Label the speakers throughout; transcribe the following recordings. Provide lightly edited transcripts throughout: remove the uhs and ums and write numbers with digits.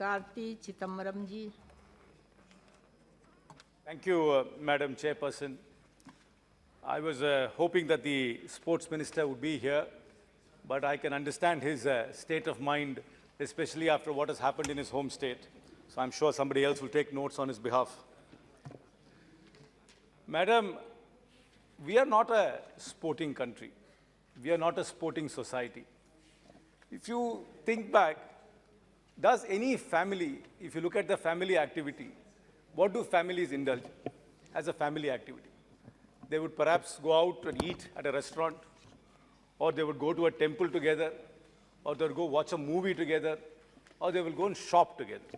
Speaker 1: Karti Chittambaram ji.
Speaker 2: Thank you, Madam Chairperson. I was hoping that the Sports Minister would be here, but I can understand his state of mind, especially after what has happened in his home state. So I'm sure somebody else will take notes on his behalf. Madam, we are not a sporting country. We are not a sporting society. If you think back, does any family, if you look at the family activity, what do families indulge as a family activity? They would perhaps go out and eat at a restaurant, or they would go to a temple together, or they would go watch a movie together, or they will go and shop together.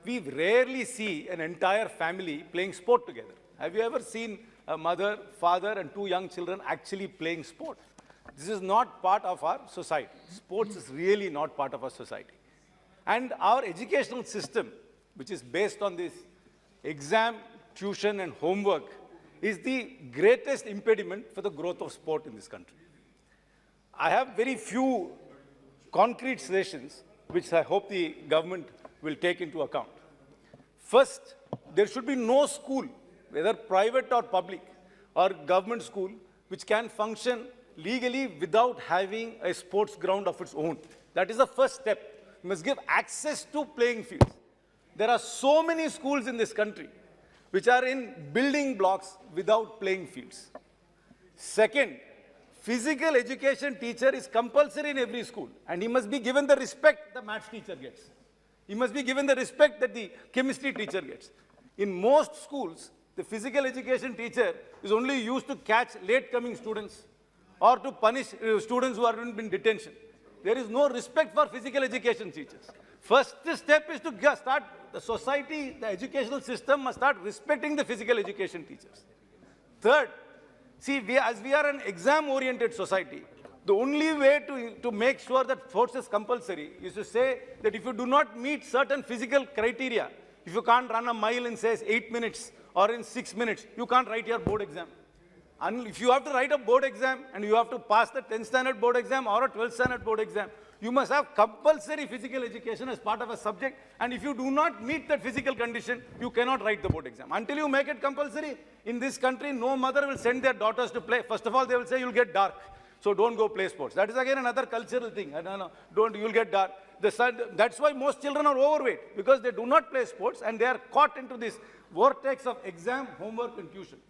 Speaker 2: We rarely see an entire family playing sport together. Have you ever seen a mother, father, and two young children actually playing sport? This is not part of our society. Sports is really not part of our society. And our educational system, which is based on this exam, tuition, and homework, is the greatest impediment for the growth of sport in this country. I have very few concrete suggestions, which I hope the government will take into account. First, there should be no school, whether private or public, or government school, which can function legally without having a sports ground of its own. That is the first step. We must give access to playing fields. There are so many schools in this country which are in building blocks without playing fields. Second, physical education teacher is compulsory in every school, and he must be given the respect the maths teacher gets. He must be given the respect that the chemistry teacher gets. In most schools, the physical education teacher is only used to catch late-coming students or to punish students who are in detention. There is no respect for physical education teachers. First step is to start the society, the educational system must start respecting the physical education teachers. Third, see, as we are an exam-oriented society, the only way to make sure that sports is compulsory is to say that if you do not meet certain physical criteria, if you can't run a mile in, say, 8 minutes or in 6 minutes, you can't write your board exam. And if you have to write a board exam and you have to pass the 10th standard board exam or a 12th standard board exam, you must have compulsory physical education as part of a subject. And if you do not meet that physical condition, you cannot write the board exam. Until you make it compulsory, in this country, no mother will send their daughters to play. First of all, they will say, you'll get dark, so don't go play sports. That is again another cultural thing. You'll get dark. That's why most children are overweight, because they do not play sports and they are caught into this vortex of exam, homework, and tuition. And